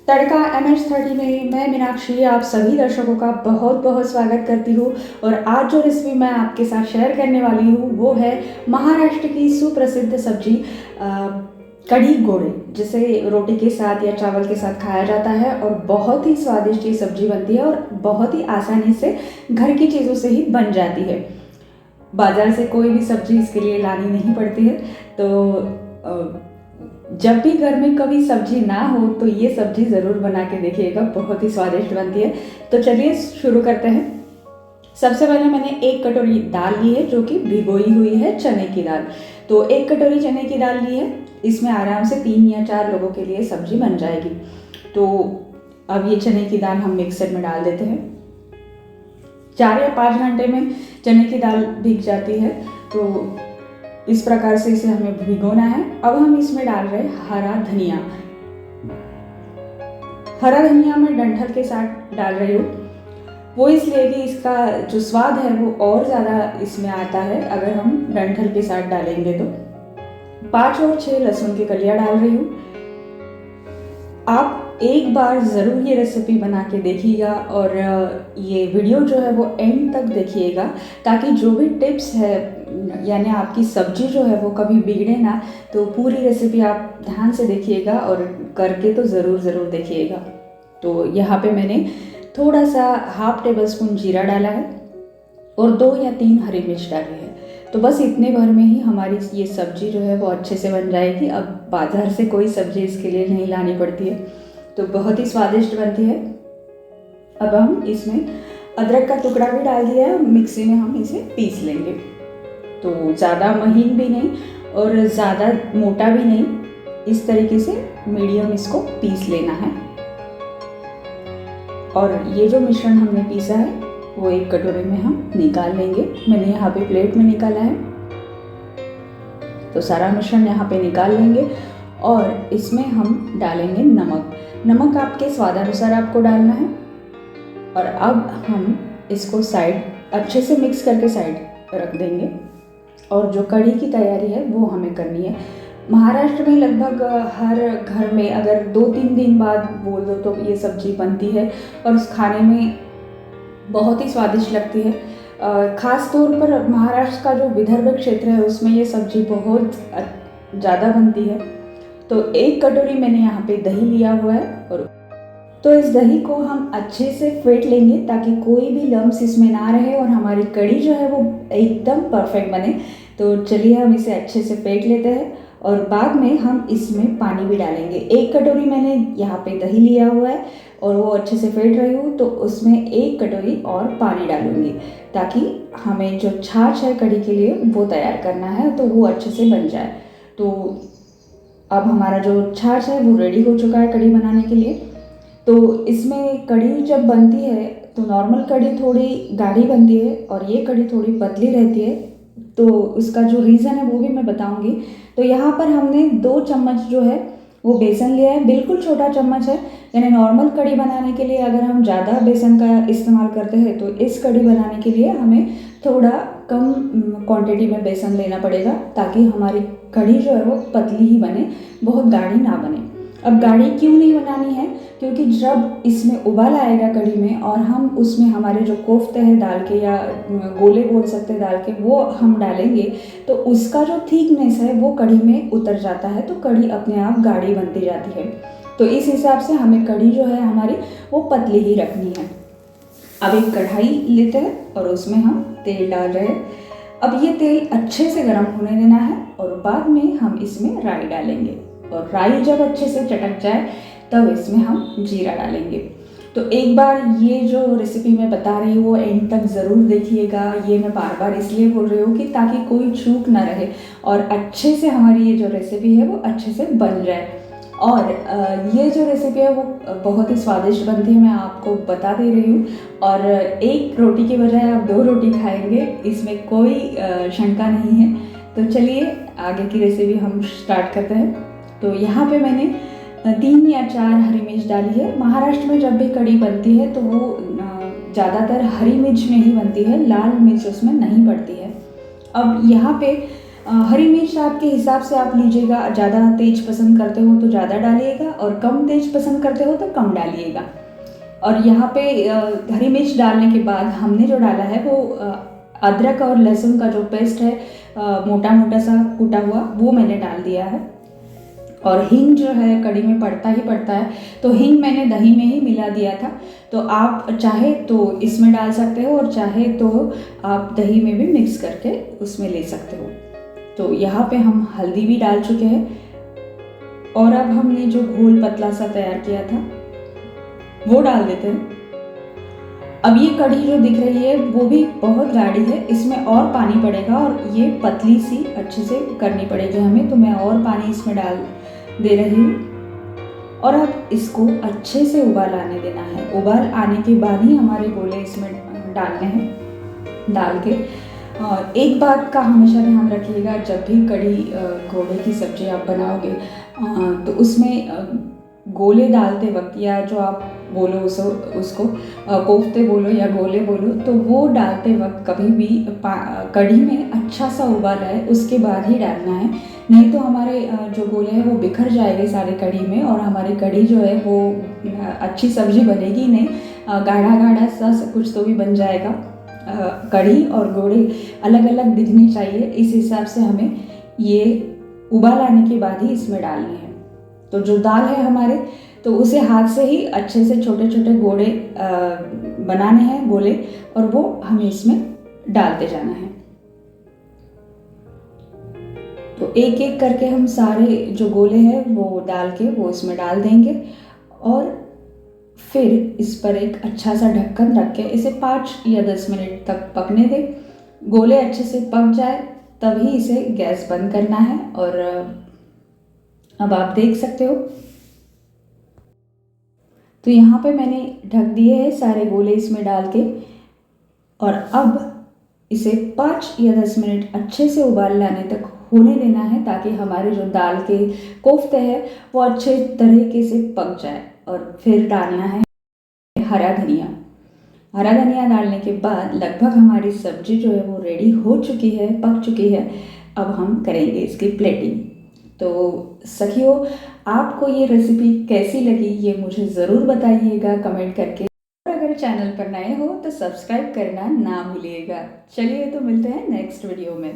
तड़का MH30 में मैं मीनाक्षी आप सभी दर्शकों का बहुत बहुत स्वागत करती हूँ। और आज जो रेसिपी मैं आपके साथ शेयर करने वाली हूँ वो है महाराष्ट्र की सुप्रसिद्ध सब्जी कढ़ी घोड़े, जिसे रोटी के साथ या चावल के साथ खाया जाता है और बहुत ही स्वादिष्ट ये सब्जी बनती है और बहुत ही आसानी से घर की चीज़ों से ही बन जाती है। बाज़ार से कोई भी सब्जी इसके लिए लानी नहीं पड़ती है। तो जब भी घर में कभी सब्जी ना हो तो ये सब्जी ज़रूर बना के देखिएगा, बहुत ही स्वादिष्ट बनती है। तो चलिए शुरू करते हैं। सबसे पहले मैंने 1 कटोरी दाल ली है जो कि भिगोई हुई है चने की दाल। तो 1 कटोरी चने की दाल ली है, इसमें आराम से 3 या 4 लोगों के लिए सब्जी बन जाएगी। तो अब ये चने की दाल हम मिक्सर में डाल देते हैं। 4 या 5 घंटे में चने की दाल भीग जाती है। तो इस प्रकार से इसे हमें भिगोना है। अब हम इसमें डाल रहे हैं हरा धनिया। हरा धनिया मैं डंठल के साथ डाल रही हूँ, वो इसलिए कि इसका जो स्वाद है वो और ज़्यादा इसमें आता है अगर हम डंठल के साथ डालेंगे। तो 5 और 6 लहसुन की कलियां डाल रही हूँ। आप एक बार ज़रूर ये रेसिपी बना के देखिएगा और ये वीडियो जो है वो एंड तक देखिएगा, ताकि जो भी टिप्स है यानी आपकी सब्जी जो है वो कभी बिगड़े ना। तो पूरी रेसिपी आप ध्यान से देखिएगा और करके तो ज़रूर देखिएगा। तो यहाँ पे मैंने थोड़ा सा ½ टेबल स्पून जीरा डाला है और 2 या 3 हरी मिर्च डाली है। तो बस इतने भर में ही हमारी ये सब्जी जो है वो अच्छे से बन जाएगी। अब बाज़ार से कोई सब्जी इसके लिए नहीं लानी पड़ती है, तो बहुत ही स्वादिष्ट बनती है। अब हम इसमें अदरक का टुकड़ा भी डाल दिया है, मिक्सी में हम इसे पीस लेंगे। तो ज़्यादा महीन भी नहीं और ज़्यादा मोटा भी नहीं, इस तरीके से मीडियम इसको पीस लेना है। और ये जो मिश्रण हमने पीसा है वो एक कटोरे में हम निकाल लेंगे। मैंने यहाँ पे प्लेट में निकाला है। तो सारा मिश्रण यहाँ पे निकाल लेंगे और इसमें हम डालेंगे नमक। नमक आपके स्वादानुसार आपको डालना है। और अब हम इसको साइड अच्छे से मिक्स करके साइड रख देंगे। और जो कढ़ी की तैयारी है वो हमें करनी है। महाराष्ट्र में लगभग हर घर में अगर 2-3 दिन बाद बोल दो तो ये सब्जी बनती है और उस खाने में बहुत ही स्वादिष्ट लगती है। ख़ास तौर पर महाराष्ट्र का जो विदर्भ क्षेत्र है उसमें ये सब्जी बहुत ज़्यादा बनती है। तो 1 कटोरी मैंने यहाँ पे दही लिया हुआ है और तो इस दही को हम अच्छे से फेंट लेंगे ताकि कोई भी लम्स इसमें ना रहे और हमारी कढ़ी जो है वो एकदम परफेक्ट बने। तो चलिए हम इसे अच्छे से फेंट लेते हैं और बाद में हम इसमें पानी भी डालेंगे। 1 कटोरी मैंने यहाँ पे दही लिया हुआ है और वो अच्छे से फेंट रही हूँ, तो उसमें 1 कटोरी और पानी डालूंगी ताकि हमें जो छाछ है कढ़ी के लिए वो तैयार करना है, तो वो अच्छे से बन जाए। तो अब हमारा जो छाछ है वो रेडी हो चुका है कढ़ी बनाने के लिए। तो इसमें कढ़ी जब बनती है तो नॉर्मल कढ़ी थोड़ी गाढ़ी बनती है और ये कढ़ी थोड़ी पतली रहती है। तो उसका जो रीज़न है वो भी मैं बताऊंगी। तो यहाँ पर हमने 2 चम्मच जो है वो बेसन लिया है, बिल्कुल छोटा चम्मच है। यानी नॉर्मल कढ़ी बनाने के लिए अगर हम ज़्यादा बेसन का इस्तेमाल करते हैं तो इस कढ़ी बनाने के लिए हमें थोड़ा कम क्वांटिटी में बेसन लेना पड़ेगा, ताकि हमारी कढ़ी जो है वो पतली ही बने, बहुत गाढ़ी ना बने। अब गाढ़ी क्यों नहीं बनानी है, क्योंकि जब इसमें उबाल आएगा कढ़ी में और हम उसमें हमारे जो कोफ्ते हैं दाल के या गोले बोल सकते हैं दाल के, वो हम डालेंगे तो उसका जो थिकनेस है वो कढ़ी में उतर जाता है, तो कढ़ी अपने आप गाढ़ी बनती जाती है। तो इस हिसाब से हमें कढ़ी जो है हमारी वो पतली ही रखनी है। अब एक कढ़ाई लेते हैं और उसमें हम तेल डाल रहे हैं। अब ये तेल अच्छे से गर्म होने देना है और बाद में हम इसमें राई डालेंगे। और राई जब अच्छे से चटक जाए तब इसमें हम जीरा डालेंगे। तो एक बार ये जो रेसिपी मैं बता रही हूँ वो एंड तक ज़रूर देखिएगा। ये मैं बार बार इसलिए बोल रही हूँ कि ताकि कोई चूक ना रहे और अच्छे से हमारी ये जो रेसिपी है वो अच्छे से बन जाए। और ये जो रेसिपी है वो बहुत ही स्वादिष्ट बनती है, मैं आपको बता दे रही हूँ। और 1 रोटी के बजाय आप 2 रोटी खाएंगे, इसमें कोई शंका नहीं है। तो चलिए आगे की रेसिपी हम स्टार्ट करते हैं। तो यहाँ पे मैंने 3 या 4 हरी मिर्च डाली है। महाराष्ट्र में जब भी कढ़ी बनती है तो वो ज़्यादातर हरी मिर्च में ही बनती है, लाल मिर्च उसमें नहीं पड़ती है। अब यहाँ पे हरी मिर्च आपके हिसाब से आप लीजिएगा, ज़्यादा तेज पसंद करते हो तो ज़्यादा डालिएगा और कम तेज पसंद करते हो तो कम डालिएगा। और यहाँ पे हरी मिर्च डालने के बाद हमने जो डाला है वो अदरक और लहसुन का जो पेस्ट है, मोटा मोटा सा कूटा हुआ, वो मैंने डाल दिया है। और हींग जो है कढ़ी में पड़ता ही पड़ता है, तो हींग मैंने दही में ही मिला दिया था। तो आप चाहे तो इसमें डाल सकते हो और चाहे तो आप दही में भी मिक्स करके उसमें ले सकते हो। तो यहाँ पे हम हल्दी भी डाल चुके हैं और अब हमने जो घोल पतला सा तैयार किया था वो डाल देते हैं। अब ये कढ़ी जो दिख रही है वो भी बहुत गाढ़ी है, इसमें और पानी पड़ेगा और ये पतली सी अच्छे से करनी पड़ेगी हमें, तो मैं और पानी इसमें डाल दे रही हूँ। और अब इसको अच्छे से उबाल आने देना है। उबाल आने के बाद ही हमारे गोले इसमें डालने हैं। डाल के और एक बात का हमेशा ध्यान रखिएगा, जब भी कढ़ी घोड़े की सब्ज़ी आप बनाओगे तो उसमें गोले डालते वक्त, या जो आप बोलो उसको कोफ्ते बोलो या गोले बोलो, तो वो डालते वक्त कभी भी कढ़ी में अच्छा सा उबाल आए उसके बाद ही डालना है। नहीं तो हमारे जो गोले हैं वो बिखर जाएंगे सारे कढ़ी में और हमारी कढ़ी जो है वो अच्छी सब्ज़ी बनेगी नहीं, गाढ़ा गाढ़ा सा कुछ तो भी बन जाएगा। कढ़ी और गोले अलग अलग दिखने चाहिए, इस हिसाब से हमें ये उबाल आने के बाद ही इसमें डालने हैं। तो जो दाल है हमारे, तो उसे हाथ से ही अच्छे से छोटे छोटे गोले बनाने हैं, गोले, और वो हमें इसमें डालते जाना है। तो एक एक करके हम सारे जो गोले हैं वो डाल के वो इसमें डाल देंगे और फिर इस पर एक अच्छा सा ढक्कन रख के इसे 5 या 10 मिनट तक पकने दें। गोले अच्छे से पक जाए तभी इसे गैस बंद करना है। और अब आप देख सकते हो, तो यहाँ पे मैंने ढक दिए हैं सारे गोले इसमें डाल के, और अब इसे 5 या 10 मिनट अच्छे से उबाल लाने तक होने देना है, ताकि हमारे जो दाल के कोफ्ते हैं वो अच्छे तरीके से पक जाए। और फिर डालना है हरा धनिया। हरा धनिया डालने के बाद लगभग हमारी सब्जी जो है वो रेडी हो चुकी है, पक चुकी है। अब हम करेंगे इसकी प्लेटिंग। तो सखियों, आपको ये रेसिपी कैसी लगी ये मुझे ज़रूर बताइएगा कमेंट करके। और अगर चैनल पर नए हो तो सब्सक्राइब करना ना भूलिएगा। चलिए तो मिलते हैं नेक्स्ट वीडियो में।